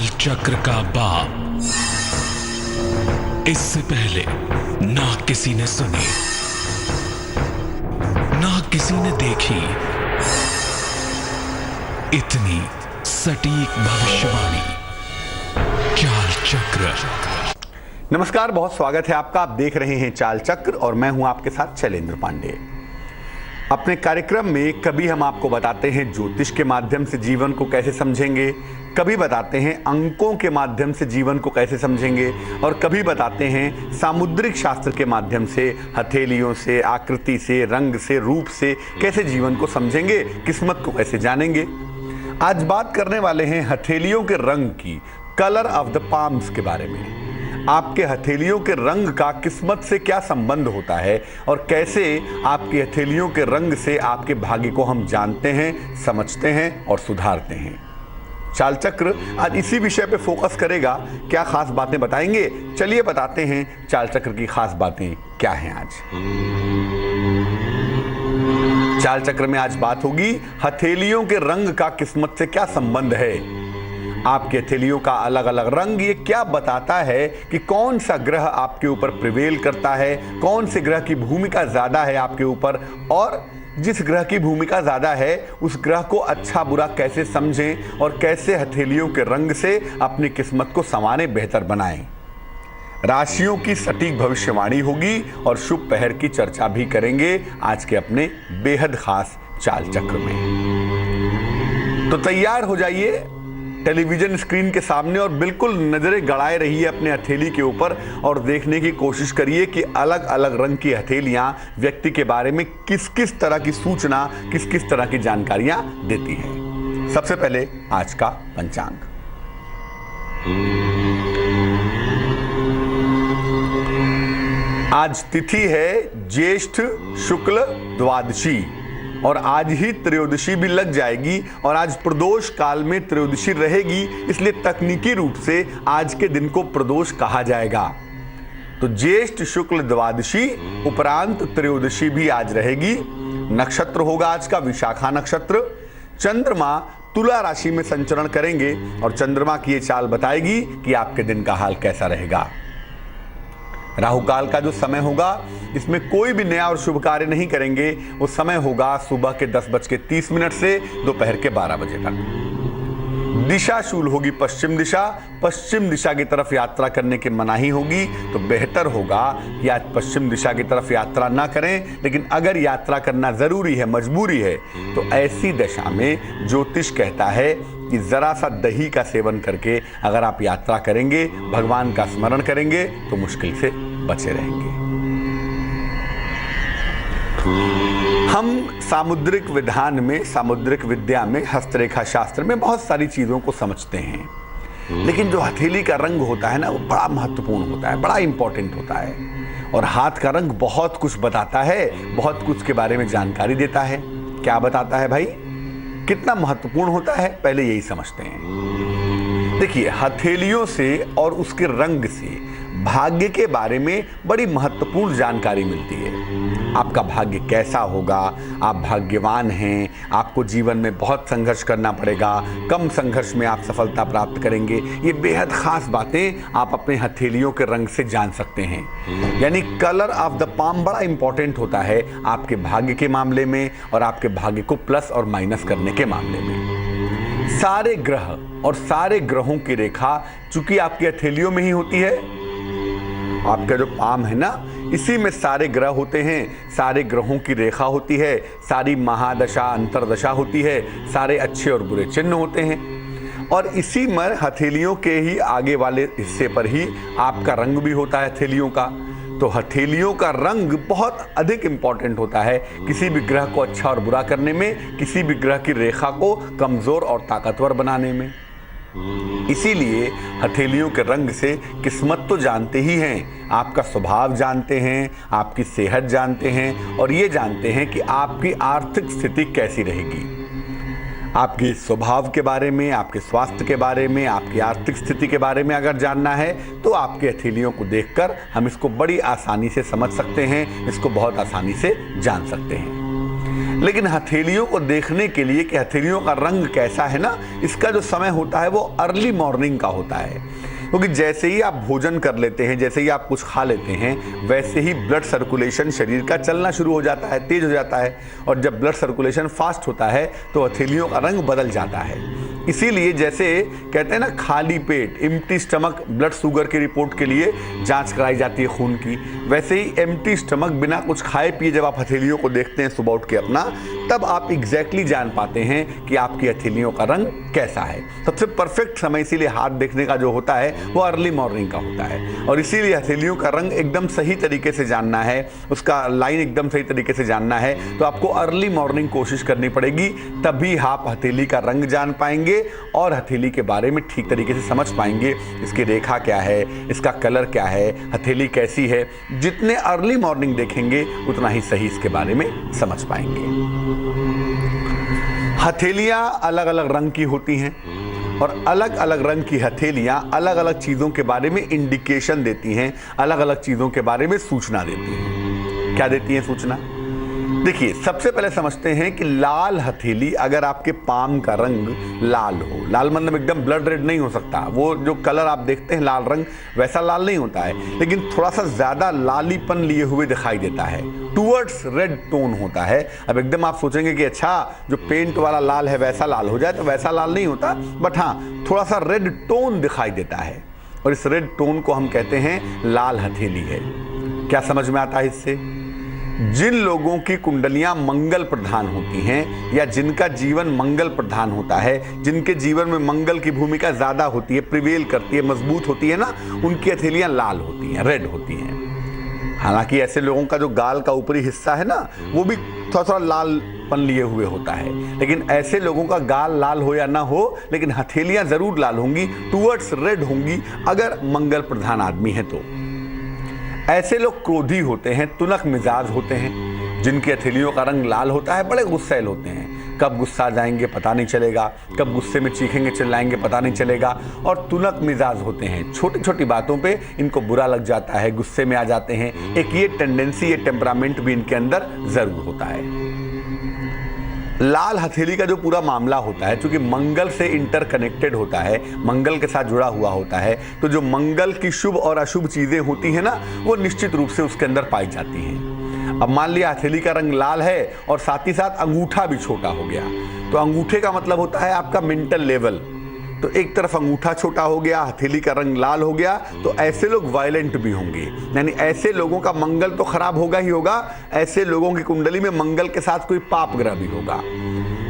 चाल चक्र का बाप इससे पहले ना किसी ने सुनी, ना किसी ने देखी इतनी सटीक भविष्यवाणी। चाल चक्र। नमस्कार, बहुत स्वागत है आपका। आप देख रहे हैं चाल चक्र और मैं हूं आपके साथ शैलेंद्र पांडे। अपने कार्यक्रम में कभी हम आपको बताते हैं ज्योतिष के माध्यम से जीवन को कैसे समझेंगे, कभी बताते हैं अंकों के माध्यम से जीवन को कैसे समझेंगे और कभी बताते हैं सामुद्रिक शास्त्र के माध्यम से, हथेलियों से, आकृति से, रंग से, रूप से कैसे जीवन को समझेंगे, किस्मत को कैसे जानेंगे। आज बात करने वाले हैं हथेलियों के रंग की, कलर ऑफ द पाम्स के बारे में। आपके हथेलियों के रंग का किस्मत से क्या संबंध होता है और कैसे आपकी हथेलियों के रंग से आपके भाग्य को हम जानते हैं, समझते हैं और सुधारते हैं। चाल चक्र आज इसी विषय पे फोकस करेगा। क्या खास बातें बताएंगे? चलिए बताते हैं चाल चक्र की खास बातें क्या हैं। आज चाल चक्र में आज बात होगी हथेलियों के रंग का किस्मत से क्या संबंध है। आपके हथेलियों का अलग अलग रंग ये क्या बताता है कि कौन सा ग्रह आपके ऊपर प्रिवेल करता है, कौन से ग्रह की भूमिका ज्यादा है आपके ऊपर, और जिस ग्रह की भूमिका ज्यादा है उस ग्रह को अच्छा बुरा कैसे समझें और कैसे हथेलियों के रंग से अपनी किस्मत को संवारें, बेहतर बनाएं। राशियों की सटीक भविष्यवाणी होगी और शुभ पहर की चर्चा भी करेंगे आज के अपने बेहद खास चाल चक्र में। तो तैयार हो जाइए टेलीविजन स्क्रीन के सामने और बिल्कुल नजरें गड़ाए रहिए अपने हथेली के ऊपर और देखने की कोशिश करिए कि अलग अलग रंग की हथेलियां व्यक्ति के बारे में किस किस तरह की सूचना, किस किस तरह की जानकारियां देती हैं। सबसे पहले आज का पंचांग। आज तिथि है ज्येष्ठ शुक्ल द्वादशी और आज ही त्रयोदशी भी लग जाएगी और आज प्रदोष काल में त्रयोदशी रहेगी, इसलिए तकनीकी रूप से आज के दिन को प्रदोष कहा जाएगा। तो ज्येष्ठ शुक्ल द्वादशी उपरांत त्रयोदशी भी आज रहेगी। नक्षत्र होगा आज का विशाखा नक्षत्र। चंद्रमा तुला राशि में संचरण करेंगे और चंद्रमा की ये चाल बताएगी कि आपके दिन का हाल कैसा रहेगा। राहु काल का जो समय होगा इसमें कोई भी नया और शुभ कार्य नहीं करेंगे। वो समय होगा सुबह के 10:30 से दोपहर के 12 बजे तक। दिशा शूल होगी पश्चिम दिशा। पश्चिम दिशा की तरफ यात्रा करने की मनाही होगी, तो बेहतर होगा कि आज पश्चिम दिशा की तरफ यात्रा ना करें। लेकिन अगर यात्रा करना जरूरी है, मजबूरी है, तो ऐसी दशा में ज्योतिष कहता है कि जरा सा दही का सेवन करके अगर आप यात्रा करेंगे, भगवान का स्मरण करेंगे, तो मुश्किल से बचे रहेंगे। हम सामुद्रिक विधान में, सामुद्रिक विद्या में, हस्तरेखा शास्त्र में बहुत सारी चीजों को समझते हैं, लेकिन जो हथेली का रंग होता है ना, वो बड़ा महत्वपूर्ण होता है, बड़ा इंपॉर्टेंट होता है। और हाथ का रंग बहुत कुछ बताता है, बहुत कुछ के बारे में जानकारी देता है। क्या बताता है भाई, कितना महत्वपूर्ण होता है, पहले यही समझते हैं। देखिए, हथेलियों से और उसके रंग से भाग्य के बारे में बड़ी महत्वपूर्ण जानकारी मिलती है। आपका भाग्य कैसा होगा, आप भाग्यवान हैं, आपको जीवन में बहुत संघर्ष करना पड़ेगा, कम संघर्ष में आप सफलता प्राप्त करेंगे, ये बेहद खास बातें आप अपने हथेलियों के रंग से जान सकते हैं। यानी कलर ऑफ द पाम बड़ा इंपॉर्टेंट होता है आपके भाग्य के मामले में और आपके भाग्य को प्लस और माइनस करने के मामले में। सारे ग्रह और सारे ग्रहों की रेखा चूंकि आपकी हथेलियों में ही होती है, आपका जो पाम है ना, इसी में सारे ग्रह होते हैं, सारे ग्रहों की रेखा होती है, सारी महादशा अंतरदशा होती है, सारे अच्छे और बुरे चिन्ह होते हैं। और इसी में हथेलियों के ही आगे वाले हिस्से पर ही आपका रंग भी होता है हथेलियों का। तो हथेलियों का रंग बहुत अधिक इंपॉर्टेंट होता है किसी भी ग्रह को अच्छा और बुरा करने में, किसी भी ग्रह की रेखा को कमजोर और ताकतवर बनाने में। इसीलिए हथेलियों के रंग से किस्मत तो जानते ही हैं, आपका स्वभाव जानते हैं, आपकी सेहत जानते हैं और ये जानते हैं कि आपकी आर्थिक स्थिति कैसी रहेगी। आपके स्वभाव के बारे में, आपके स्वास्थ्य के बारे में, आपकी आर्थिक स्थिति के बारे में अगर जानना है तो आपके हथेलियों को देखकर हम इसको बड़ी आसानी से समझ सकते हैं, इसको बहुत आसानी से जान सकते हैं। लेकिन हथेलियों को देखने के लिए कि हथेलियों का रंग कैसा है ना, इसका जो समय होता है वो अर्ली मॉर्निंग का होता है। क्योंकि जैसे ही आप भोजन कर लेते हैं, जैसे ही आप कुछ खा लेते हैं, वैसे ही ब्लड सर्कुलेशन शरीर का चलना शुरू हो जाता है, तेज हो जाता है। और जब ब्लड सर्कुलेशन फास्ट होता है तो हथेलियों का रंग बदल जाता है। इसीलिए जैसे कहते हैं ना, खाली पेट, एम्प्टी स्टमक ब्लड शुगर की रिपोर्ट के लिए जांच कराई जाती है खून की, वैसे ही एम्प्टी स्टमक बिना कुछ खाए पिए जब आप हथेलियों को देखते हैं सुबह उठ के अपना, तब आप एग्जैक्टली जान पाते हैं कि आपकी हथेलियों का रंग कैसा है। सबसे परफेक्ट समय इसीलिए हाथ देखने का जो होता है वो अर्ली मॉर्निंग का होता है। और इसीलिए हथेलियों का रंग एकदम सही तरीके से जानना है, उसका लाइन एकदम सही तरीके से जानना है, तो आपको अर्ली मॉर्निंग कोशिश करनी पड़ेगी, तभी आप हथेली का रंग जान पाएंगे और हथेली के बारे में ठीक तरीके से समझ पाएंगे। इसकी रेखा क्या है, इसका कलर क्या है, हथेली कैसी है। जितने अर्ली मॉर्निंग देखेंगे उतना ही सही इसके बारे में समझ पाएंगे। हथेलियां अलग अलग रंग की होती हैं और अलग अलग रंग की हथेलियां अलग अलग चीजों के बारे में इंडिकेशन देती हैं, अलग अलग चीजों के बारे में सूचना देती हैं। क्या देती हैं सूचना? देखिए, सबसे पहले समझते हैं कि लाल हथेली, अगर आपके पाम का रंग लाल हो, लाल मतलब एकदम ब्लड रेड नहीं हो सकता, वो जो कलर आप देखते हैं लाल रंग वैसा लाल नहीं होता है, लेकिन थोड़ा सा ज्यादा लालीपन लिए हुए दिखाई देता है, टूवर्ड्स रेड टोन होता है। अब एकदम आप सोचेंगे कि अच्छा जो पेंट वाला लाल है वैसा लाल हो जाए, तो वैसा लाल नहीं होता, बट हाँ थोड़ा सा रेड टोन दिखाई देता है, और इस रेड टोन को हम कहते हैं लाल हथेली है। क्या समझ में आता है इससे? जिन लोगों की कुंडलियां मंगल प्रधान होती हैं या जिनका जीवन मंगल प्रधान होता है, जिनके जीवन में मंगल की भूमिका ज्यादा होती है, प्रिवेल करती है, मजबूत होती है ना, उनकी हथेलियां लाल होती हैं, रेड होती हैं। हालांकि ऐसे लोगों का जो गाल का ऊपरी हिस्सा है ना, वो भी थोड़ा थोड़ा लालपन लिए हुए होता है, लेकिन ऐसे लोगों का गाल लाल हो या ना हो, लेकिन हथेलियां जरूर लाल होंगी, टूवर्ड्स रेड होंगी अगर मंगल प्रधान आदमी है तो। ऐसे लोग क्रोधी होते हैं, तुनक मिजाज होते हैं, जिनकी हथेलियों का रंग लाल होता है, बड़े गुस्सैल होते हैं, कब गुस्सा जाएंगे पता नहीं चलेगा, कब गुस्से में चीखेंगे चिल्लाएंगे पता नहीं चलेगा, और तुनक मिजाज होते हैं, छोटी छोटी बातों पे इनको बुरा लग जाता है, गुस्से में आ जाते हैं। एक ये टेंडेंसी, ये टेम्परामेंट भी इनके अंदर जरूर होता है। लाल हथेली का जो पूरा मामला होता है, क्योंकि मंगल से इंटरकनेक्टेड होता है, मंगल के साथ जुड़ा हुआ होता है, तो जो मंगल की शुभ और अशुभ चीजें होती हैं ना, वो निश्चित रूप से उसके अंदर पाई जाती हैं। अब मान लिया हथेली का रंग लाल है और साथ ही साथ अंगूठा भी छोटा हो गया, तो अंगूठे का मतलब होता है आपका मेंटल लेवल। तो एक तरफ अंगूठा छोटा हो गया, हथेली का रंग लाल हो गया, तो ऐसे लोग वायलेंट भी होंगे, यानी ऐसे लोगों का मंगल तो खराब होगा ही होगा, ऐसे लोगों की कुंडली में मंगल के साथ कोई पाप ग्रह भी होगा।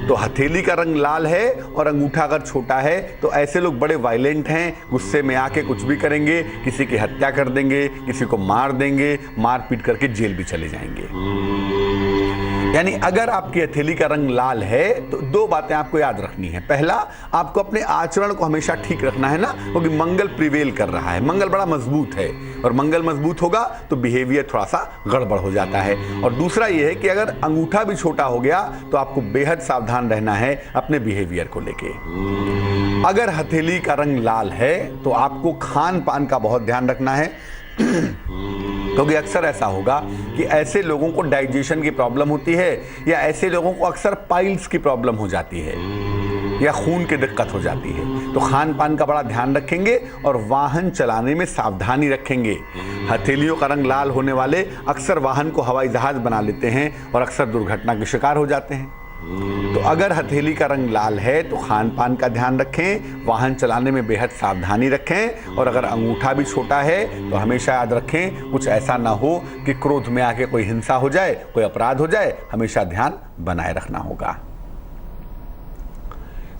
तो हथेली का रंग लाल है और अंगूठा अगर छोटा है तो ऐसे लोग बड़े वायलेंट हैं, गुस्से में आके कुछ भी करेंगे, किसी की हत्या कर देंगे, किसी को मार देंगे, मार पीट करके जेल भी चले जाएंगे। यानी अगर आपकी हथेली का रंग लाल है तो दो बातें आपको याद रखनी है। पहला, आपको अपने आचरण को हमेशा ठीक रखना है ना, क्योंकि मंगल प्रिवेल कर रहा है, मंगल बड़ा मजबूत है, और मंगल मजबूत होगा तो बिहेवियर थोड़ा सा गड़बड़ हो जाता है। और दूसरा ये है कि अगर अंगूठा भी छोटा हो गया तो आपको बेहद सावधान रहना है अपने बिहेवियर को लेके। अगर हथेली का रंग लाल है तो आपको खान पान का बहुत ध्यान रखना है, क्योंकि अक्सर ऐसा होगा कि ऐसे लोगों को डाइजेशन की प्रॉब्लम होती है, या ऐसे लोगों को अक्सर पाइल्स की प्रॉब्लम हो जाती है, या खून की दिक्कत हो जाती है। तो खान पान का बड़ा ध्यान रखेंगे और वाहन चलाने में सावधानी रखेंगे। हथेलियों का रंग लाल होने वाले अक्सर वाहन को हवाई जहाज बना लेते हैं और अक्सर दुर्घटना के शिकार हो जाते हैं। तो अगर हथेली का रंग लाल है तो खान पान का ध्यान रखें, वाहन चलाने में बेहद सावधानी रखें, और अगर अंगूठा भी छोटा है तो हमेशा याद रखें कुछ ऐसा ना हो कि क्रोध में आके कोई हिंसा हो जाए, कोई अपराध हो जाए, हमेशा ध्यान बनाए रखना होगा।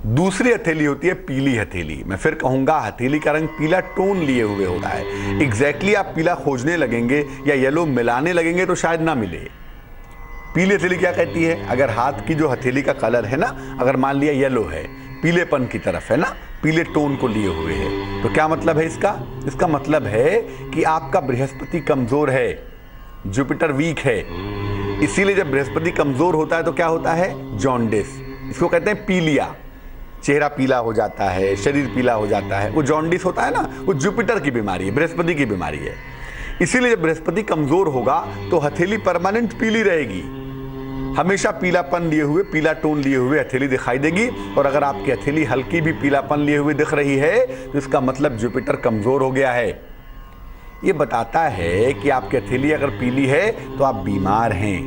दूसरी हथेली होती है पीली हथेली। मैं फिर कहूंगा, हथेली का रंग पीला टोन लिए हुए होता है। एग्जैक्टली आप पीला खोजने लगेंगे या येलो मिलाने लगेंगे तो शायद ना मिले। पीली हथेली क्या कहती है? अगर हाथ की जो हथेली का कलर है ना, अगर मान लिया येलो है, पीलेपन की तरफ है ना, पीले टोन को लिए हुए है, तो क्या मतलब है इसका? इसका मतलब है कि आपका बृहस्पति कमजोर है, जुपिटर वीक है। इसीलिए जब बृहस्पति कमजोर होता है तो क्या होता है? जॉन्डिस। इसको कहते हैं पीलिया। चेहरा पीला हो जाता है, शरीर पीला हो जाता है, वो जॉन्डिस होता है ना, वो जुपिटर की बीमारी है, बृहस्पति की बीमारी है। इसीलिए जब बृहस्पति कमजोर होगा तो हथेली परमानेंट पीली रहेगी। हमेशा पीलापन लिए हुए, पीला टोन लिए हुए हथेली दिखाई देगी। और अगर आपकी हथेली हल्की भी पीलापन लिए हुए दिख रही है तो इसका मतलब जुपिटर कमजोर हो गया है। ये बताता है कि आपकी हथेली अगर पीली है तो आप बीमार हैं,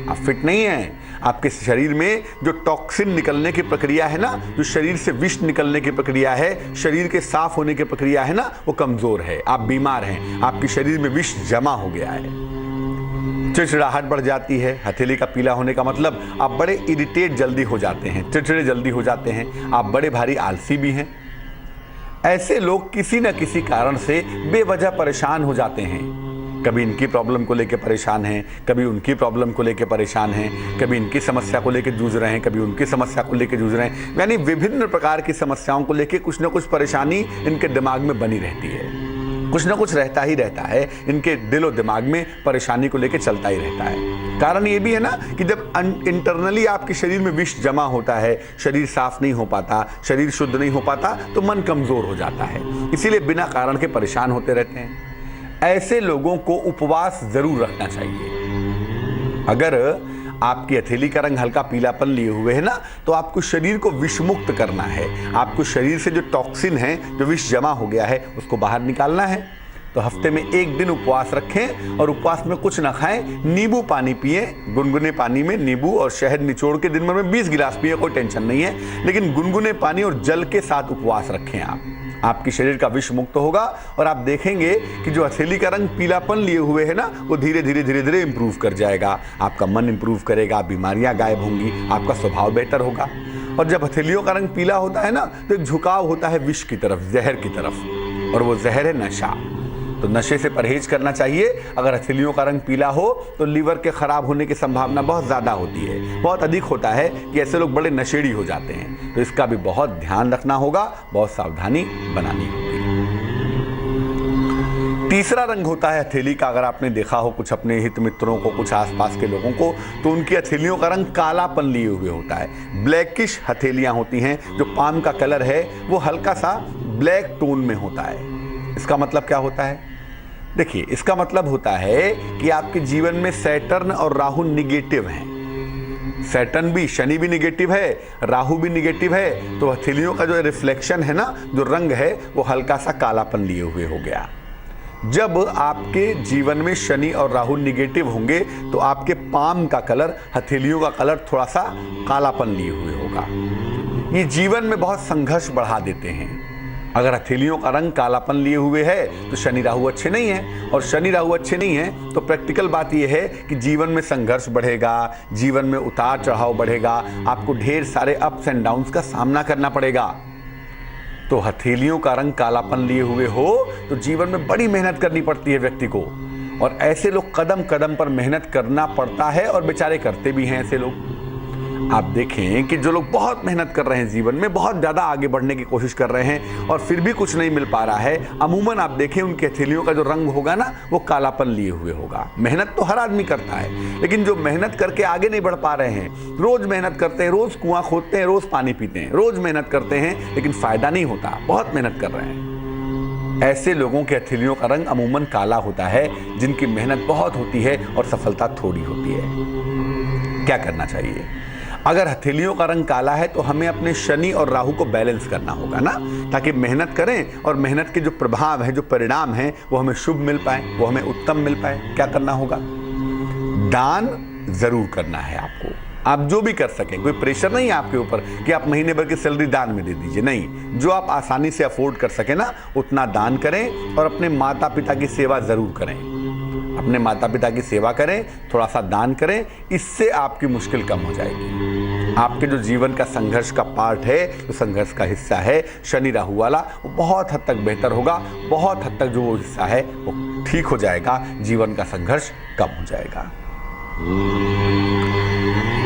आप फिट नहीं हैं। आपके शरीर में जो टॉक्सिन निकलने की प्रक्रिया है ना, जो शरीर से विष निकलने की प्रक्रिया है, शरीर के साफ होने की प्रक्रिया है ना, वो कमजोर है। आप बीमार हैं, आपके शरीर में विष जमा हो गया है। चिड़चिड़ाहट बढ़ जाती है। हथेली का पीला होने का मतलब आप बड़े इरिटेट जल्दी हो जाते हैं, चिड़चिड़े जल्दी हो जाते हैं, आप बड़े भारी आलसी भी हैं। ऐसे लोग किसी न किसी कारण से बेवजह परेशान हो जाते हैं। कभी इनकी प्रॉब्लम को लेकर परेशान हैं, कभी उनकी प्रॉब्लम को लेकर परेशान हैं, कभी इनकी समस्या को लेकर जूझ रहे हैं, कभी उनकी समस्या को लेकर जूझ रहे हैं। यानी विभिन्न प्रकार की समस्याओं को लेकर कुछ न कुछ परेशानी इनके दिमाग में बनी रहती है। कुछ ना कुछ रहता ही रहता है, इनके दिलो दिमाग में परेशानी को लेकर चलता ही रहता है। कारण ये भी है ना कि जब इंटरनली आपके शरीर में विष जमा होता है, शरीर साफ नहीं हो पाता, शरीर शुद्ध नहीं हो पाता, तो मन कमजोर हो जाता है। इसीलिए बिना कारण के परेशान होते रहते हैं। ऐसे लोगों को उपवास जरूर रखना चाहिए। अगर आपकी हथेली का रंग हल्का पीलापन लिए हुए है ना, तो आपको शरीर को विषमुक्त करना है। आपको शरीर से जो टॉक्सिन है, जो विष जमा हो गया है, उसको बाहर निकालना है। तो हफ्ते में एक दिन उपवास रखें और उपवास में कुछ ना खाएं, नींबू पानी पिए। गुनगुने पानी में नींबू और शहद निचोड़ के दिन भर में 20 गिलास पिए, कोई टेंशन नहीं है। लेकिन गुनगुने पानी और जल के साथ उपवास रखें आपके शरीर का विष मुक्त होगा। और आप देखेंगे कि जो हथेली का रंग पीलापन लिए हुए है ना, वो धीरे धीरे इंप्रूव कर जाएगा। आपका मन इंप्रूव करेगा, बीमारियां गायब होंगी, आपका स्वभाव बेहतर होगा। और जब हथेलियों का रंग पीला होता है ना, तो एक झुकाव होता है विष की तरफ, जहर की तरफ, और वो जहर है नशा। तो नशे से परहेज करना चाहिए। अगर हथेलियों का रंग पीला हो तो लीवर के खराब होने की संभावना बहुत ज्यादा होती है, बहुत अधिक होता है कि ऐसे लोग बड़े नशेड़ी हो जाते हैं। तो इसका भी बहुत ध्यान रखना होगा, बहुत सावधानी बनानी होगी। तीसरा रंग होता है हथेली का। अगर आपने देखा हो कुछ अपने हित मित्रों को, कुछ आसपास के लोगों को, तो उनकी हथेलियों का रंग कालापन लिए हुए होता है। ब्लैकिश हथेलियां होती हैं। जो पाम का कलर है वो हल्का सा ब्लैक टोन में होता है। इसका मतलब क्या होता है? देखिए, इसका मतलब होता है कि आपके जीवन में सैटर्न और राहु निगेटिव हैं। सैटर्न भी, शनि भी निगेटिव है, राहु भी निगेटिव है। तो हथेलियों का जो रिफ्लेक्शन है ना, जो रंग है, वो हल्का सा कालापन लिए हुए हो गया। जब आपके जीवन में शनि और राहु निगेटिव होंगे तो आपके पाम का कलर, हथेलियों का कलर थोड़ा सा कालापन लिए हुए होगा। ये जीवन में बहुत संघर्ष बढ़ा देते हैं। अगर हथेलियों का रंग कालापन लिए हुए है तो शनि राहु अच्छे नहीं है, और शनि राहु अच्छे नहीं है तो प्रैक्टिकल बात यह है कि जीवन में संघर्ष बढ़ेगा, जीवन में उतार चढ़ाव बढ़ेगा, आपको ढेर सारे अप्स एंड डाउन्स का सामना करना पड़ेगा। तो हथेलियों का रंग कालापन लिए हुए हो तो जीवन में बड़ी मेहनत करनी पड़ती है व्यक्ति को, और ऐसे लोग कदम कदम पर मेहनत करना पड़ता है, और बेचारे करते भी हैं ऐसे लोग। आप देखें कि जो लोग बहुत मेहनत कर रहे हैं, जीवन में बहुत ज़्यादा आगे बढ़ने की कोशिश कर रहे हैं और फिर भी कुछ नहीं मिल पा रहा है, अमूमन आप देखें उनकी हथेलियों का जो रंग होगा ना, वो कालापन लिए हुए होगा। मेहनत तो हर आदमी करता है, लेकिन जो मेहनत करके आगे नहीं बढ़ पा रहे हैं, रोज मेहनत करते हैं, रोज कुआं खोदते हैं, रोज पानी पीते हैं, रोज मेहनत करते हैं, लेकिन फायदा नहीं होता, बहुत मेहनत कर रहे हैं, ऐसे लोगों के हथेलियों का रंग अमूमन काला होता है, जिनकी मेहनत बहुत होती है और सफलता थोड़ी होती है। क्या करना चाहिए? अगर हथेलियों का रंग काला है तो हमें अपने शनि और राहु को बैलेंस करना होगा ना, ताकि मेहनत करें और मेहनत के जो प्रभाव है, जो परिणाम है, वो हमें शुभ मिल पाए, वो हमें उत्तम मिल पाए। क्या करना होगा? दान जरूर करना है आपको। आप जो भी कर सकें, कोई प्रेशर नहीं है आपके ऊपर कि आप महीने भर की सैलरी दान में दे दीजिए, नहीं। जो आप आसानी से अफोर्ड कर सके ना, उतना दान करें और अपने माता पिता की सेवा जरूर करें। अपने माता पिता की सेवा करें, थोड़ा सा दान करें, इससे आपकी मुश्किल कम हो जाएगी। आपके जो जीवन का संघर्ष का पार्ट है, जो संघर्ष का हिस्सा है शनि राहु वाला, वो बहुत हद तक बेहतर होगा, बहुत हद तक जो वो हिस्सा है वो ठीक हो जाएगा, जीवन का संघर्ष कम हो जाएगा।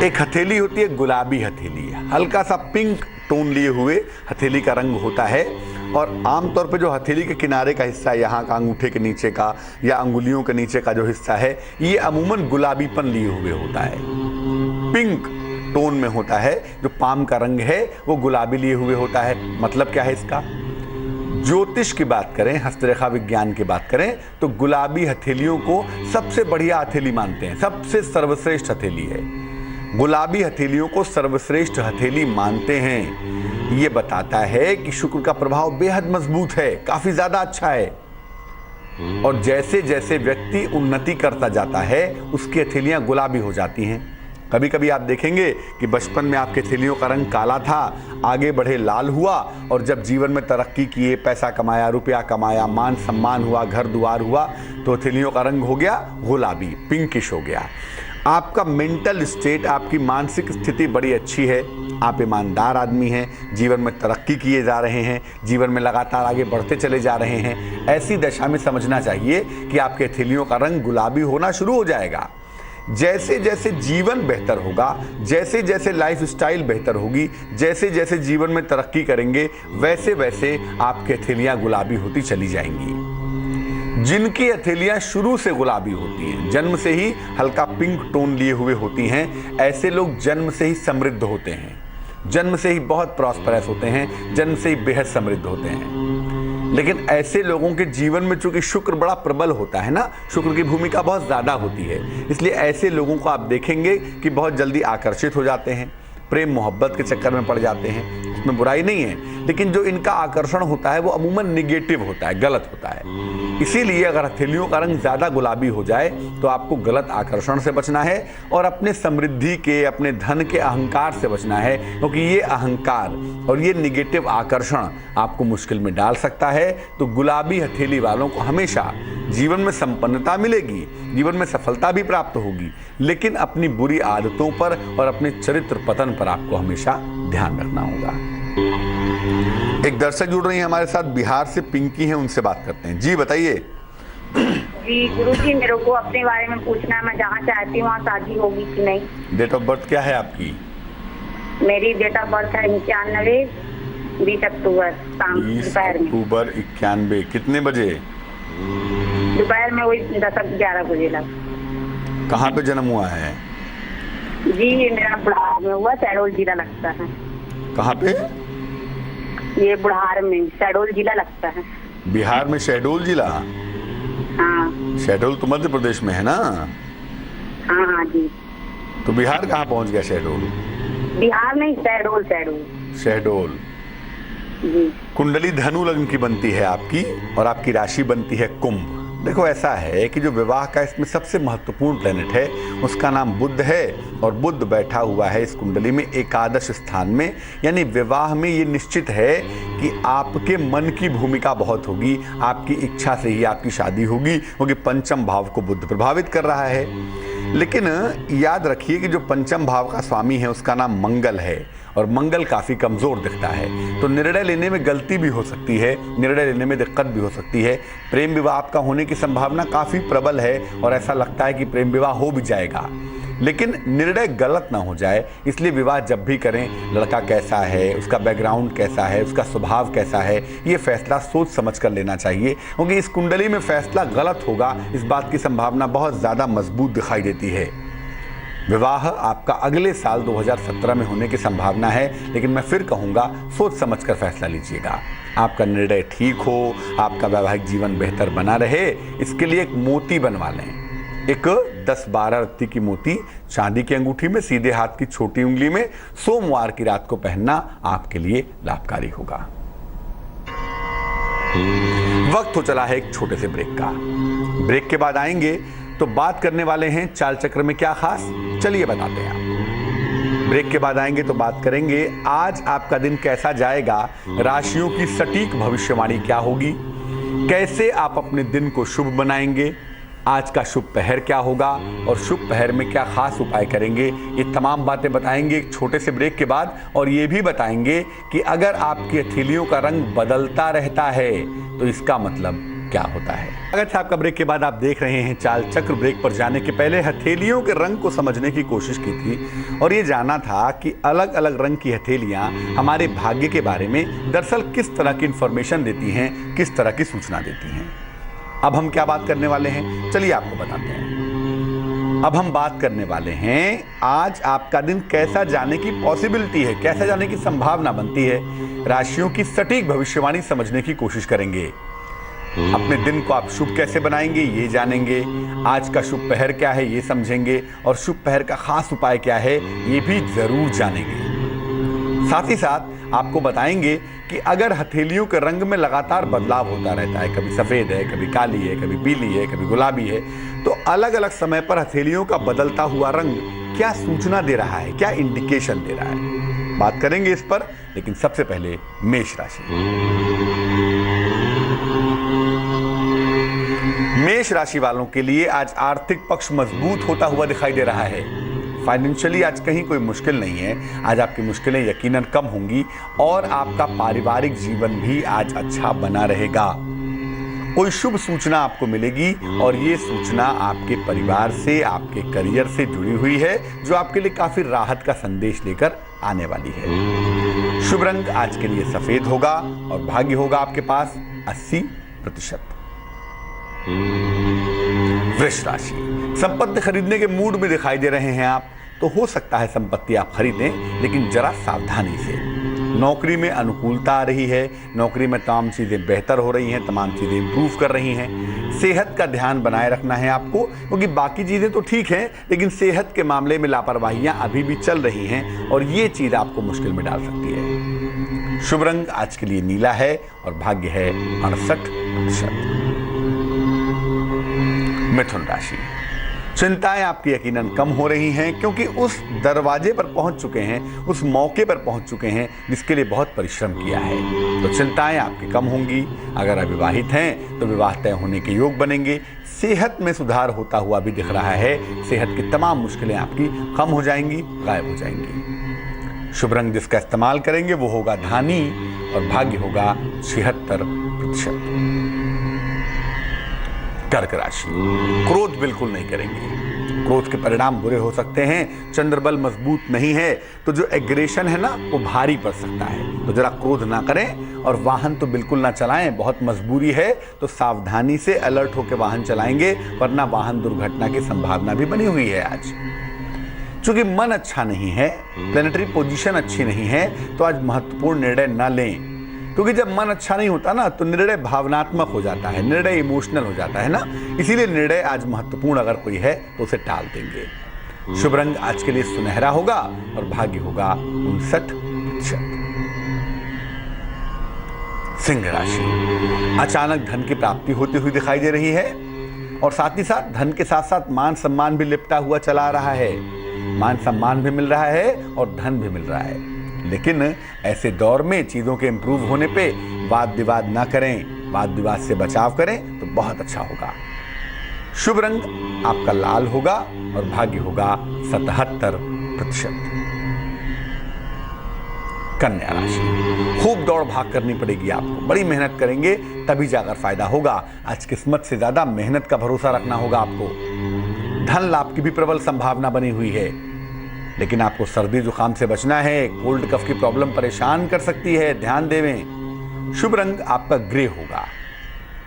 एक हथेली होती है गुलाबी हथेली, हल्का सा पिंक टोन लिए हुए हथेली का रंग होता है, और आमतौर पे जो हथेली के किनारे का हिस्सा है, यहाँ का अंगूठे के नीचे का या अंगुलियों के नीचे का जो हिस्सा है, ये अमूमन गुलाबीपन लिए हुए होता है, पिंक टोन में होता है। जो पाम का रंग है वो गुलाबी लिए हुए होता है। मतलब क्या है इसका? ज्योतिष की बात करें, हस्तरेखा विज्ञान की बात करें, तो गुलाबी हथेलियों को सबसे बढ़िया हथेली मानते हैं, सबसे सर्वश्रेष्ठ हथेली है। गुलाबी हथेलियों को सर्वश्रेष्ठ हथेली मानते हैं। ये बताता है कि शुक्र का प्रभाव बेहद मजबूत है, काफी ज्यादा अच्छा है। और जैसे जैसे व्यक्ति उन्नति करता जाता है उसकी हथेलियां गुलाबी हो जाती हैं। कभी कभी आप देखेंगे कि बचपन में आपके हथेलियों का रंग काला था, आगे बढ़े लाल हुआ, और जब जीवन में तरक्की किए, पैसा कमाया, रुपया कमाया, मान सम्मान हुआ, घर दुआर हुआ, तो हथेलियों का रंग हो गया गुलाबी, पिंकिश हो गया। आपका मेंटल स्टेट, आपकी मानसिक स्थिति बड़ी अच्छी है, आप ईमानदार आदमी हैं, जीवन में तरक्की किए जा रहे हैं, जीवन में लगातार आगे बढ़ते चले जा रहे हैं। ऐसी दशा में समझना चाहिए कि आपके हथेलियों का रंग गुलाबी होना शुरू हो जाएगा। जैसे जैसे जीवन बेहतर होगा, जैसे जैसे लाइफ स्टाइल बेहतर होगी, जैसे जैसे जीवन में तरक्की करेंगे, वैसे वैसे आपकी हथेलियां गुलाबी होती चली जाएंगी। जिनकी हथेलियां शुरू से गुलाबी होती हैं, जन्म से ही हल्का पिंक टोन लिए हुए होती हैं, ऐसे लोग जन्म से ही समृद्ध होते हैं, जन्म से ही बहुत प्रॉस्परस होते हैं, जन्म से ही बेहद समृद्ध होते हैं। लेकिन ऐसे लोगों के जीवन में चूंकि शुक्र बड़ा प्रबल होता है ना, शुक्र की भूमिका बहुत ज़्यादा होती है, इसलिए ऐसे लोगों को आप देखेंगे कि बहुत जल्दी आकर्षित हो जाते हैं, प्रेम मोहब्बत के चक्कर में पड़ जाते हैं। इसमें बुराई नहीं है, लेकिन जो इनका आकर्षण होता है वो अमूमन निगेटिव होता है, गलत होता है। इसीलिए अगर हथेलियों का रंग ज़्यादा गुलाबी हो जाए तो आपको गलत आकर्षण से बचना है और अपने समृद्धि के, अपने धन के अहंकार से बचना है, क्योंकि ये अहंकार और ये निगेटिव आकर्षण आपको मुश्किल में डाल सकता है। तो गुलाबी हथेली वालों को हमेशा जीवन में संपन्नता मिलेगी, जीवन में सफलता भी प्राप्त होगी, लेकिन अपनी बुरी आदतों पर और अपने चरित्र पतन पर आपको हमेशा ध्यान रखना होगा। एक दर्शक जुड़ रही हैं हमारे साथ, बिहार से पिंकी हैं, उनसे बात करते हैं। जी बताइए। जी गुरुजी, मेरे को अपने बारे में पूछना है, मैं जहाँ चाहती हूँ वहाँ शादी होगी कि नहीं। डेट ऑफ बर्थ क्या है आपकी? मेरी डेट ऑफ बर्थ है 91 20 अक्टूबर शाम दोपहर में। अक्टूबर 91 कितने बजे? दोपहर में वही 10-11 बजे लग। कहाँ पे जन्म हुआ है? जी ये मेरा बुढ़ार में हुआ, शहडोल जिला लगता है। कहाँ पे? ये बुढ़ार में, शहडोल जिला लगता है। बिहार में शहडोल जिला? हाँ। शहडोल तो मध्य प्रदेश में है ना? हाँ हाँ जी। तो बिहार कहाँ पहुँच गया शहडोल? बिहार नहीं, शहडोल। शहडोल जी। कुंडली धनु लग्न की बनती है आपकी, और आपकी राशि बनती है कुंभ। देखो ऐसा है कि जो विवाह का इसमें सबसे महत्वपूर्ण प्लेनेट है उसका नाम बुध है, और बुध बैठा हुआ है इस कुंडली में एकादश स्थान में। यानी विवाह में ये निश्चित है कि आपके मन की भूमिका बहुत होगी, आपकी इच्छा से ही आपकी शादी होगी, क्योंकि पंचम भाव को बुध प्रभावित कर रहा है। लेकिन याद रखिए कि जो पंचम भाव का स्वामी है उसका नाम मंगल है, और मंगल काफ़ी कमज़ोर दिखता है, तो निर्णय लेने में गलती भी हो सकती है, निर्णय लेने में दिक्कत भी हो सकती है। प्रेम विवाह आपका होने की संभावना काफ़ी प्रबल है, और ऐसा लगता है कि प्रेम विवाह हो भी जाएगा, लेकिन निर्णय गलत ना हो जाए, इसलिए विवाह जब भी करें, लड़का कैसा है, उसका बैकग्राउंड कैसा है, उसका स्वभाव कैसा है, ये फैसला सोच समझ कर लेना चाहिए, क्योंकि इस कुंडली में फैसला गलत होगा इस बात की संभावना बहुत ज़्यादा मजबूत दिखाई देती है। विवाह आपका अगले साल 2017 में होने की संभावना है, लेकिन मैं फिर कहूँगा सोच समझ कर फैसला लीजिएगा। आपका निर्णय ठीक हो, आपका वैवाहिक जीवन बेहतर बना रहे, इसके लिए एक मोती बनवा लें। एक 10-12 रत्ती की मोती चांदी की अंगूठी में, सीधे हाथ की छोटी उंगली में, सोमवार की रात को पहनना आपके लिए लाभकारी होगा। वक्त हो चला है एक छोटे से ब्रेक का। ब्रेक के बाद आएंगे तो बात करने वाले हैं चाल चक्र में क्या खास, चलिए बताते हैं। ब्रेक के बाद आएंगे तो बात करेंगे आज आपका दिन कैसा जाएगा, राशियों की सटीक भविष्यवाणी क्या होगी, कैसे आप अपने दिन को शुभ बनाएंगे, आज का शुभ पहर क्या होगा और शुभ पहर में क्या खास उपाय करेंगे, ये तमाम बातें बताएंगे एक छोटे से ब्रेक के बाद। और ये भी बताएंगे कि अगर आपकी हथेलियों का रंग बदलता रहता है तो इसका मतलब क्या होता है। अगर आपका ब्रेक के बाद आप देख रहे हैं चाल चक्र। ब्रेक पर जाने के पहले हथेलियों के रंग को समझने की कोशिश की थी और ये जाना था कि अलग अलग रंग की हथेलियां हमारे भाग्य के बारे में दरअसल किस तरह की इंफॉर्मेशन देती हैं, किस तरह की सूचना देती हैं। अब हम क्या बात करने वाले हैं, चलिए आपको बताते हैं। अब हम बात करने वाले हैं आज आपका दिन कैसा जाने की पॉसिबिलिटी है, कैसा जाने की संभावना बनती है। राशियों की सटीक भविष्यवाणी समझने की कोशिश करेंगे। अपने दिन को आप शुभ कैसे बनाएंगे ये जानेंगे, आज का शुभ पहर क्या है ये समझेंगे और शुभ पहर का खास उपाय क्या है ये भी जरूर जानेंगे। साथ ही साथ आपको बताएंगे कि अगर हथेलियों के रंग में लगातार बदलाव होता रहता है, कभी सफेद है, कभी काली है, कभी पीली है, कभी गुलाबी है, तो अलग अलग समय पर हथेलियों का बदलता हुआ रंग क्या सूचना दे रहा है, क्या इंडिकेशन दे रहा है, बात करेंगे इस पर। लेकिन सबसे पहले मेष राशि। मेष राशि वालों के लिए आज आर्थिक पक्ष मजबूत होता हुआ दिखाई दे रहा है। फाइनेंशियली आज कहीं कोई मुश्किल नहीं है, आज आपकी मुश्किलें यकीनन कम होंगी और आपका पारिवारिक जीवन भी आज अच्छा बना रहेगा। कोई शुभ सूचना आपको मिलेगी और ये सूचना आपके परिवार से, आपके करियर से जुड़ी हुई है, जो आपके लिए काफी राहत का संदेश लेकर आने वाली है। शुभ रंग आज के लिए सफेद होगा और भाग्य होगा आपके पास 80%। वृष राशि, संपत्ति खरीदने के मूड में दिखाई दे रहे हैं आप, तो हो सकता है संपत्ति आप खरीदें, लेकिन जरा सावधानी से। नौकरी में अनुकूलता आ रही है, नौकरी में तमाम चीजें बेहतर हो रही हैं, तमाम चीजें इंप्रूव कर रही हैं। सेहत का ध्यान बनाए रखना है आपको, क्योंकि बाकी चीजें तो ठीक हैं, लेकिन सेहत के मामले में लापरवाहियां अभी भी चल रही हैं और ये चीज आपको मुश्किल में डाल सकती है। शुभ रंग आज के लिए नीला है और भाग्य है 68%। मिथुन राशि, चिंताएं आपकी यकीनन कम हो रही हैं, क्योंकि उस दरवाजे पर पहुंच चुके हैं, उस मौके पर पहुंच चुके हैं जिसके लिए बहुत परिश्रम किया है। तो चिंताएं आपकी कम होंगी। अगर अविवाहित हैं तो विवाह तय होने के योग बनेंगे। सेहत में सुधार होता हुआ भी दिख रहा है, सेहत की तमाम मुश्किलें आपकी कम हो जाएंगी, गायब हो जाएंगी। शुभ रंग जिसका इस्तेमाल करेंगे वो होगा धानी और भाग्य होगा 76%। कर्क राशि, क्रोध बिल्कुल नहीं करेंगे, क्रोध के परिणाम बुरे हो सकते हैं। चंद्रबल मजबूत नहीं है तो जो एग्रेशन है ना वो भारी पड़ सकता है, तो जरा क्रोध ना करें और वाहन तो बिल्कुल ना चलाएं। बहुत मजबूरी है तो सावधानी से अलर्ट होकर वाहन चलाएंगे, वरना वाहन दुर्घटना की संभावना भी बनी हुई है आज। चूंकि मन अच्छा नहीं है, प्लेनेटरी पोजीशन अच्छी नहीं है, तो आज महत्वपूर्ण निर्णय ना लें, क्योंकि जब मन अच्छा नहीं होता ना तो निर्णय भावनात्मक हो जाता है, निर्णय इमोशनल हो जाता है ना, इसीलिए निर्णय आज महत्वपूर्ण अगर कोई है तो उसे टाल देंगे। शुभ रंग आज के लिए सुनहरा होगा और भाग्य होगा 59%। सिंह राशि, अचानक धन की प्राप्ति होती हुई दिखाई दे रही है और साथ ही साथ धन के साथ साथ मान सम्मान भी लिपटा हुआ चला आ रहा है। मान सम्मान भी मिल रहा है और धन भी मिल रहा है, लेकिन ऐसे दौर में चीजों के इंप्रूव होने पे वाद विवाद ना करें, वाद विवाद से बचाव करें तो बहुत अच्छा होगा। शुभ रंग आपका लाल होगा और भाग्य होगा 77%। कन्या राशि, खूब दौड़ भाग करनी पड़ेगी आपको, बड़ी मेहनत करेंगे तभी जाकर फायदा होगा। आज किस्मत से ज्यादा मेहनत का भरोसा रखना होगा आपको। धन लाभ की भी प्रबल संभावना बनी हुई है, लेकिन आपको सर्दी जुकाम से बचना है। कोल्ड कफ की प्रॉब्लम परेशान कर सकती है, ध्यान देवें। शुभ रंग आपका ग्रे होगा,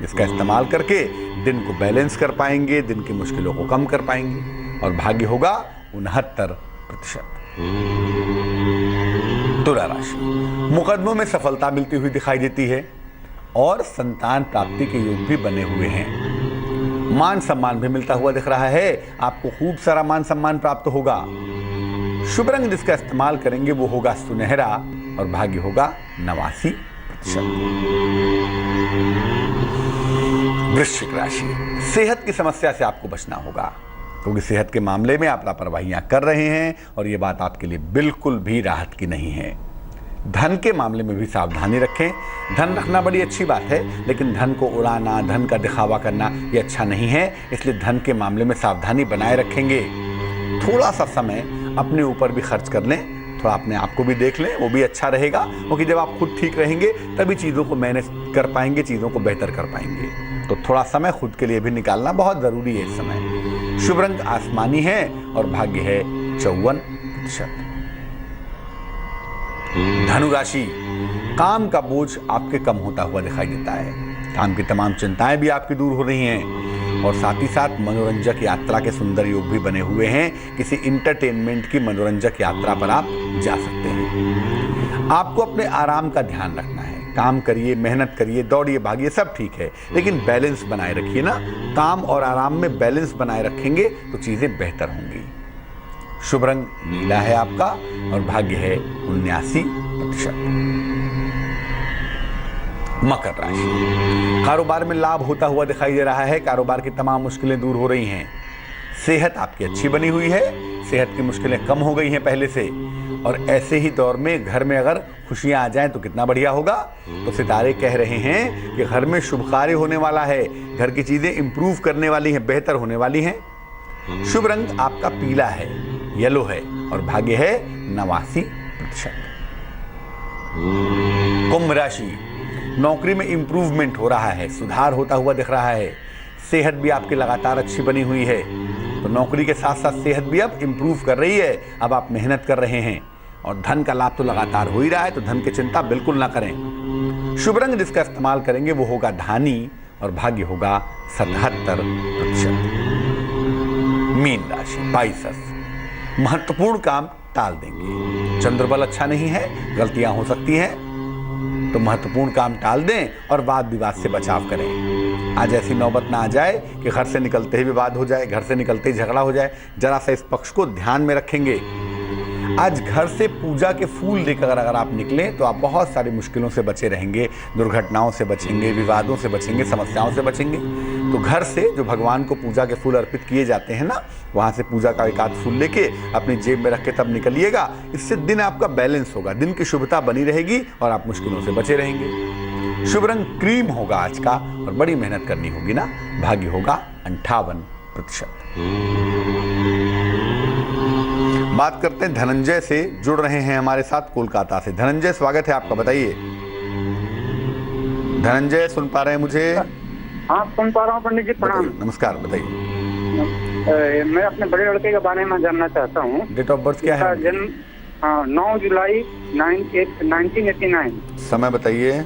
जिसका इस्तेमाल करके दिन को बैलेंस कर पाएंगे, दिन की मुश्किलों को कम कर पाएंगे और भाग्य होगा 69%। तुला राशि, मुकदमों में सफलता मिलती हुई दिखाई देती है और संतान प्राप्ति के योग भी बने हुए हैं। मान सम्मान भी मिलता हुआ दिख रहा है, आपको खूब सारा मान सम्मान प्राप्त होगा। शुभ रंग जिसका इस्तेमाल करेंगे वो होगा सुनहरा और भाग्य होगा 89%। वृश्चिक राशि, सेहत की समस्या से आपको बचना होगा, क्योंकि सेहत के मामले में आप लापरवाहियां कर रहे हैं और ये बात आपके लिए बिल्कुल भी राहत की नहीं है। धन के मामले में भी सावधानी रखें। धन रखना बड़ी अच्छी बात है, लेकिन धन को उड़ाना, धन का दिखावा करना ये अच्छा नहीं है, इसलिए धन के मामले में सावधानी बनाए रखेंगे। थोड़ा सा समय अपने ऊपर भी खर्च कर लें, थोड़ा अपने आप को भी देख लें, वो भी अच्छा रहेगा, क्योंकि जब आप खुद ठीक रहेंगे तभी चीज़ों को मैनेज कर पाएंगे, चीज़ों को बेहतर कर पाएंगे। तो थोड़ा समय खुद के लिए भी निकालना बहुत ज़रूरी है इस समय। शुभ रंग आसमानी है और भाग्य है 54%। धनु राशि, काम का बोझ आपके कम होता हुआ दिखाई देता है, काम की तमाम चिंताएं भी आपकी दूर हो रही हैं और साथ ही साथ मनोरंजक यात्रा के सुंदर योग भी बने हुए हैं। किसी इंटरटेनमेंट की मनोरंजक यात्रा पर आप जा सकते हैं। आपको अपने आराम का ध्यान रखना है, काम करिए, मेहनत करिए, दौड़िए, भागिए, सब ठीक है, लेकिन बैलेंस बनाए रखिए ना। काम और आराम में बैलेंस बनाए रखेंगे तो चीजें बेहतर होंगी। शुभ रंग नीला है आपका और भाग्य है 79%। मकर राशि, कारोबार में लाभ होता हुआ दिखाई दे रहा है। कारोबार की तमाम मुश्किलें दूर हो रही हैं। सेहत आपकी अच्छी बनी हुई है, सेहत की मुश्किलें कम हो गई हैं पहले से। और ऐसे ही दौर में घर में अगर खुशियां आ जाएं तो कितना बढ़िया होगा। तो सितारे कह रहे हैं कि घर में शुभ कार्य होने वाला है, घर की चीजें इंप्रूव करने वाली हैं, बेहतर होने वाली हैं। शुभ रंग आपका पीला है, येलो है और भाग्य है 89%। कुंभ राशि, नौकरी में इंप्रूवमेंट हो रहा है, सुधार होता हुआ दिख रहा है। सेहत भी आपकी लगातार अच्छी बनी हुई है, तो नौकरी के साथ साथ सेहत भी अब इंप्रूव कर रही है। अब आप मेहनत कर रहे हैं और धन का लाभ तो लगातार हो ही रहा है, तो धन की चिंता बिल्कुल ना करें। शुभ रंग जिसका इस्तेमाल करेंगे वो होगा धानी और भाग्य होगा 77%। मीन राशि, पाइसेस, महत्वपूर्ण काम टाल देंगे। चंद्रबल अच्छा नहीं है, गलतियां हो सकती हैं, तो महत्वपूर्ण काम टाल दें और वाद विवाद से बचाव करें। आज ऐसी नौबत ना आ जाए कि घर से निकलते ही विवाद हो जाए, घर से निकलते ही झगड़ा हो जाए। जरा सा इस पक्ष को ध्यान में रखेंगे। आज घर से पूजा के फूल लेकर अगर आप निकलें तो आप बहुत सारी मुश्किलों से बचे रहेंगे, दुर्घटनाओं से बचेंगे, विवादों से बचेंगे, समस्याओं से बचेंगे। तो घर से जो भगवान को पूजा के फूल अर्पित किए जाते हैं ना, वहां से पूजा का एक आध फूल लेके अपनी जेब में रख के तब निकलिएगा। इससे दिन आपका बैलेंस होगा, दिन की शुभता बनी रहेगी और आप मुश्किलों से बचे रहेंगे। शुभ रंग क्रीम होगा आज का और बड़ी मेहनत करनी होगी ना। भाग्य होगा 58%। बात करते हैं धनंजय से, जुड़ रहे हैं हमारे साथ कोलकाता से। धनंजय, स्वागत है आपका, बताइए। धनंजय सुन पा रहे हैं मुझे? हाँ, सुन पा रहा हूँ पंडित जी, प्रणाम। नमस्कार, बताइए। मैं अपने बड़े लड़के के बारे में जानना चाहता हूँ। डेट ऑफ बर्थ क्या है? जन्म 9 जुलाई 1989। समय बताइए।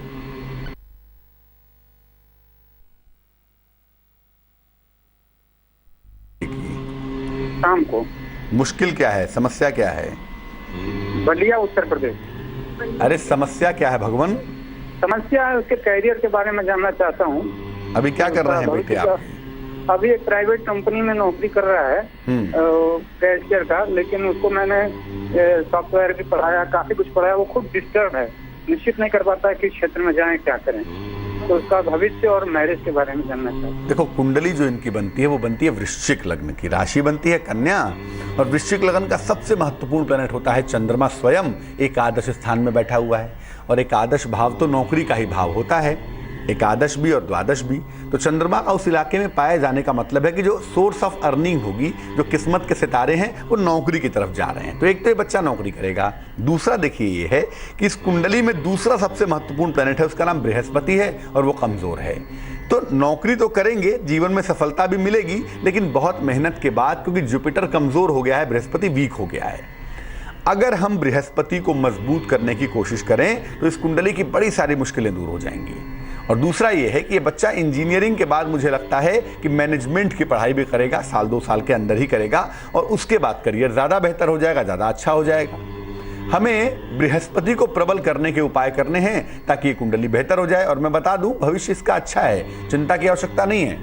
शाम को। मुश्किल क्या है, समस्या क्या है? बलिया, उत्तर प्रदेश। अरे समस्या क्या है भगवान? समस्या है उसके कैरियर के बारे में जानना चाहता हूँ। अभी क्या कर रहे हैं बेटे आप? अभी एक प्राइवेट कंपनी में नौकरी कर रहा है कैशियर का, लेकिन उसको मैंने सॉफ्टवेयर भी पढ़ाया, काफी कुछ पढ़ाया। वो खुद डिस्टर्ब है, निश्चित नहीं कर पाता है किस क्षेत्र में जाएं, क्या करें। तो उसका भविष्य और मैरिज के बारे में जानना चाहता हूँ। देखो, कुंडली जो इनकी बनती है वो बनती है वृश्चिक लग्न की, राशि बनती है कन्या। और वृश्चिक लग्न का सबसे महत्वपूर्ण प्लैनेट होता है चंद्रमा स्वयं, एकादश स्थान में बैठा हुआ है। और एकादश भाव तो नौकरी का ही भाव होता है, एकादश भी और द्वादश भी। तो चंद्रमा का उस इलाके में पाए जाने का मतलब है कि जो सोर्स ऑफ अर्निंग होगी, जो किस्मत के सितारे हैं, वो नौकरी की तरफ जा रहे हैं। तो एक तो ये बच्चा नौकरी करेगा। दूसरा देखिए ये है कि इस कुंडली में दूसरा सबसे महत्वपूर्ण प्लैनेट है, उसका नाम बृहस्पति है और वो कमजोर है। तो नौकरी तो करेंगे, जीवन में सफलता भी मिलेगी, लेकिन बहुत मेहनत के बाद, क्योंकि जुपिटर कमजोर हो गया है, बृहस्पति वीक हो गया है। अगर हम बृहस्पति को मजबूत करने की कोशिश करें तो इस कुंडली की बड़ी सारी मुश्किलें दूर हो जाएंगी। और दूसरा ये है कि ये बच्चा इंजीनियरिंग के बाद मुझे लगता है कि मैनेजमेंट की पढ़ाई भी करेगा, साल 2 साल के अंदर ही करेगा, और उसके बाद करियर ज़्यादा बेहतर हो जाएगा, ज़्यादा अच्छा हो जाएगा। हमें बृहस्पति को प्रबल करने के उपाय करने हैं ताकि ये कुंडली बेहतर हो जाए। और मैं बता दूं, भविष्य इसका अच्छा है, चिंता की आवश्यकता नहीं है।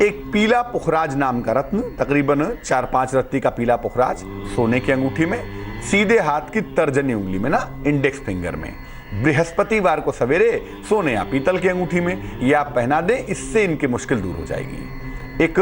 एक पीला पुखराज नाम का रत्न, तकरीबन 4-5 रत्ती का पीला पुखराज, सोने की अंगूठी में, सीधे हाथ की तर्जनी उंगली में ना, इंडेक्स फिंगर में, बृहस्पतिवार को सवेरे सोने या पीतल की अंगूठी में ये आप पहना दें, इससे इनकी मुश्किल दूर हो जाएगी। एक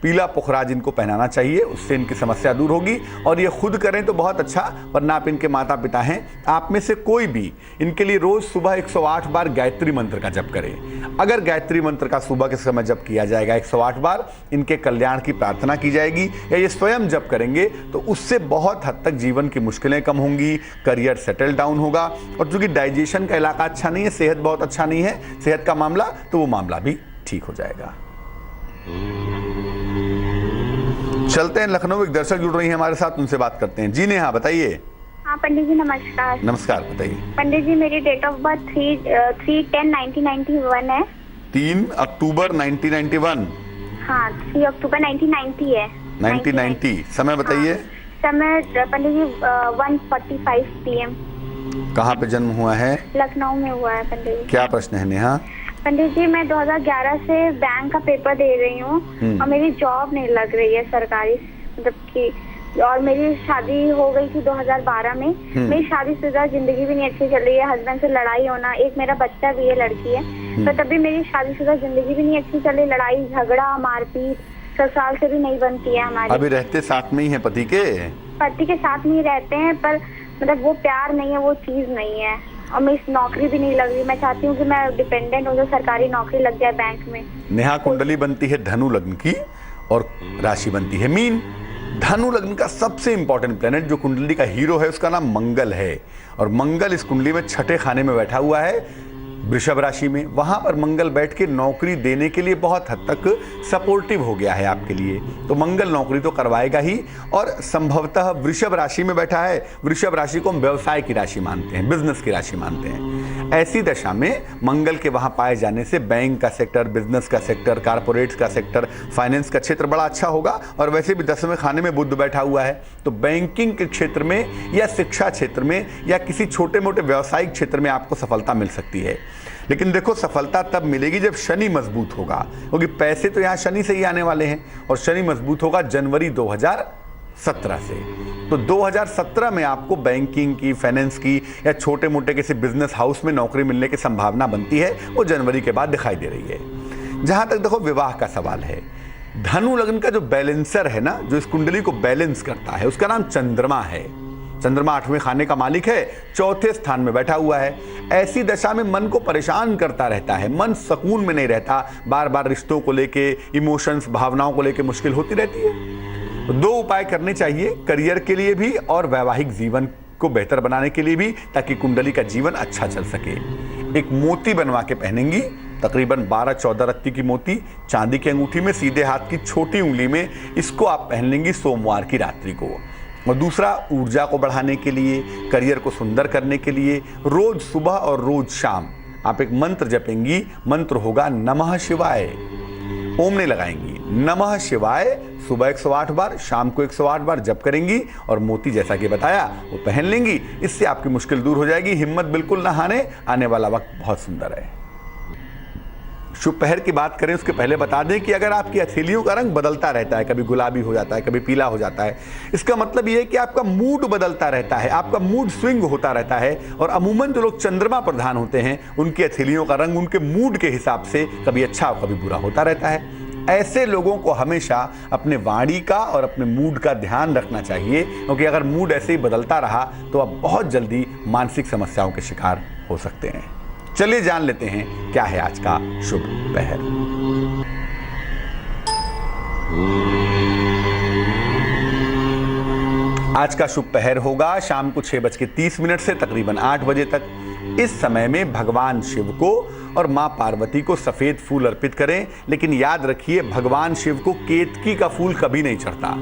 पीला पुखराज इनको पहनाना चाहिए, उससे इनकी समस्या दूर होगी। और ये खुद करें तो बहुत अच्छा, वरना आप इनके माता पिता हैं, आप में से कोई भी इनके लिए रोज सुबह 108 बार गायत्री मंत्र का जप करें। अगर गायत्री मंत्र का सुबह के समय जप किया जाएगा 108 बार, इनके कल्याण की प्रार्थना की जाएगी, या ये स्वयं जप करेंगे, तो उससे बहुत हद तक जीवन की मुश्किलें कम होंगी, करियर सेटल डाउन होगा। और चूंकि डाइजेशन का इलाका अच्छा नहीं है, सेहत बहुत अच्छा नहीं है, सेहत का मामला, तो वो मामला भी ठीक हो जाएगा। चलते हैं लखनऊ, एक दर्शक जुड़ रही हैं हमारे साथ, उनसे बात करते हैं। जी नेहा, बताइए। हाँ पंडित जी, नमस्कार। नमस्कार, बताइए। पंडित जी, मेरी डेट ऑफ बर्थ 3/10/1991 है। 3 अक्टूबर 1991। हाँ, 3 अक्टूबर 1990 है। 1990। समय बताइए। समय पंडित जी 1:45 PM। कहाँ पे जन्म हुआ है? लखनऊ में हुआ है पंडित जी। क्या प्रश्न है नेहा? पंडित जी, मैं 2011 से बैंक का पेपर दे रही हूँ और मेरी जॉब नहीं लग रही है सरकारी, मतलब कि, और मेरी शादी हो गई थी 2012 में। मेरी शादीशुदा जिंदगी भी नहीं अच्छी चल रही है, हस्बैंड से लड़ाई होना, एक मेरा बच्चा भी है, लड़की है, तो तब भी मेरी शादीशुदा जिंदगी भी नहीं अच्छी चल रही, लड़ाई झगड़ा मारपीट ससुराल से भी नहीं बनती है हमारी। अभी रहते साथ में ही है पति के? पति के साथ में ही रहते हैं, पर मतलब वो प्यार नहीं है, वो चीज नहीं है, और मेरी नौकरी भी नहीं लग रही। मैं चाहती हूँ कि मैं डिपेंडेंट हो जाऊँ, सरकारी नौकरी लग जाए बैंक में। नेहा, कुंडली बनती है धनु लग्न की और राशि बनती है मीन। धनु लग्न का सबसे इंपॉर्टेंट प्लेनेट जो कुंडली का हीरो है उसका नाम मंगल है, और मंगल इस कुंडली में छठे खाने में बैठा हुआ है वृषभ राशि में। वहां पर मंगल बैठ के नौकरी देने के लिए बहुत हद तक सपोर्टिव हो गया है आपके लिए, तो मंगल नौकरी तो करवाएगा ही। और संभवतः वृषभ राशि में बैठा है। वृषभ राशि को हम व्यवसाय की राशि मानते हैं, बिजनेस की राशि मानते हैं। ऐसी दशा में मंगल के वहां पाए जाने से बैंक का सेक्टर, बिजनेस का सेक्टर, कारपोरेट्स का सेक्टर, फाइनेंस का क्षेत्र बड़ा अच्छा होगा। और वैसे भी 10वें खाने में बुध बैठा हुआ है, तो बैंकिंग के क्षेत्र में या शिक्षा क्षेत्र में या किसी छोटे मोटे व्यावसायिक क्षेत्र में आपको सफलता मिल सकती है। लेकिन देखो, सफलता तब मिलेगी जब शनि मजबूत होगा, क्योंकि पैसे तो यहाँ शनि से ही आने वाले हैं, और शनि मजबूत होगा जनवरी 2017 से। तो 2017 में आपको बैंकिंग की, फाइनेंस की या छोटे मोटे किसी बिजनेस हाउस में नौकरी मिलने की संभावना बनती है, वो जनवरी के बाद दिखाई दे रही है। जहां तक देखो विवाह का सवाल है, धनु लग्न का जो बैलेंसर है ना, जो इस कुंडली को बैलेंस करता है, उसका नाम चंद्रमा है। चंद्रमा 8वें खाने का मालिक है, चौथे स्थान में बैठा हुआ है। ऐसी दशा में मन को परेशान करता रहता है, मन सुकून में नहीं रहता, बार बार रिश्तों को लेके, इमोशंस, भावनाओं को लेके मुश्किल होती रहती है। तो 2 उपाय करने चाहिए, करियर के लिए भी और वैवाहिक जीवन को बेहतर बनाने के लिए भी, ताकि कुंडली का जीवन अच्छा चल सके। एक मोती बनवा के पहनेंगी, तकरीबन 12-14 रत्ती की मोती चांदी की अंगूठी में, सीधे हाथ की छोटी उंगली में। इसको आप पहन लेंगी सोमवार की रात्रि को। और दूसरा, ऊर्जा को बढ़ाने के लिए, करियर को सुंदर करने के लिए रोज सुबह और रोज शाम आप एक मंत्र जपेंगी। मंत्र होगा नमः शिवाय। ओम नहीं लगाएंगी, नमः शिवाय सुबह 108 बार, शाम को 108 बार जप करेंगी, और मोती जैसा कि बताया वो पहन लेंगी। इससे आपकी मुश्किल दूर हो जाएगी। हिम्मत बिल्कुल ना हारे, आने वाला वक्त बहुत सुंदर है। शुभ पहर की बात करें उसके पहले बता दें कि अगर आपकी हथेलियों का रंग बदलता रहता है, कभी गुलाबी हो जाता है, कभी पीला हो जाता है, इसका मतलब यह है कि आपका मूड बदलता रहता है, आपका मूड स्विंग होता रहता है। और अमूमन जो लोग चंद्रमा प्रधान होते हैं, उनकी हथेलियों का रंग उनके मूड के हिसाब से कभी अच्छा और कभी बुरा होता रहता है। ऐसे लोगों को हमेशा अपने वाणी का और अपने मूड का ध्यान रखना चाहिए, क्योंकि अगर मूड ऐसे ही बदलता रहा तो आप बहुत जल्दी मानसिक समस्याओं के शिकार हो सकते हैं। चलिए जान लेते हैं क्या है आज का शुभ पहर। आज का शुभ पहर होगा शाम को 6:30 से तकरीबन 8 बजे तक। इस समय में भगवान शिव को और मां पार्वती को सफेद फूल अर्पित करें, लेकिन याद रखिए भगवान शिव को केतकी का फूल कभी नहीं चढ़ता,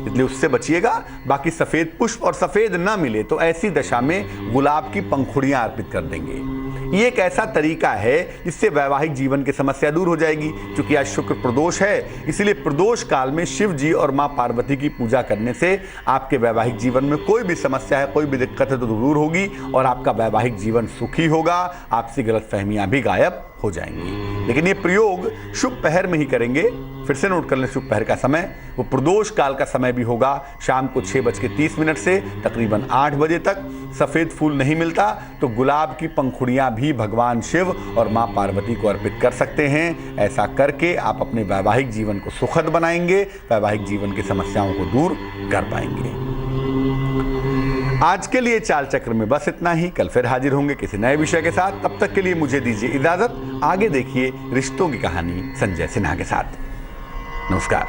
इसलिए उससे बचिएगा। बाकी सफेद पुष्प और सफेद ना मिले तो ऐसी दशा में गुलाब की पंखुड़ियां अर्पित कर देंगे। ये एक ऐसा तरीका है जिससे वैवाहिक जीवन की समस्या दूर हो जाएगी। क्योंकि आज शुक्र प्रदोष है, इसलिए प्रदोष काल में शिव जी और मां पार्वती की पूजा करने से आपके वैवाहिक जीवन में कोई भी समस्या है, कोई भी दिक्कत है तो दूर होगी और आपका वैवाहिक जीवन सुखी होगा। आपसी गलतफहमियां भी गायब हो जाएंगी। लेकिन ये प्रयोग शुभ पहर में ही करेंगे। फिर से नोट कर लें, शुभ पहर का समय वो प्रदोष काल का समय भी होगा शाम को 6:30 से तकरीबन 8 बजे तक। सफेद फूल नहीं मिलता तो गुलाब की पंखुड़ियां भी भगवान शिव और मां पार्वती को अर्पित कर सकते हैं। ऐसा करके आप अपने वैवाहिक जीवन को सुखद बनाएंगे, वैवाहिक जीवन की समस्याओं को दूर कर पाएंगे। आज के लिए चाल चक्र में बस इतना ही। कल फिर हाजिर होंगे किसी नए विषय के साथ। तब तक के लिए मुझे दीजिए इजाजत। आगे देखिए रिश्तों की कहानी संजय सिन्हा के साथ। नमस्कार।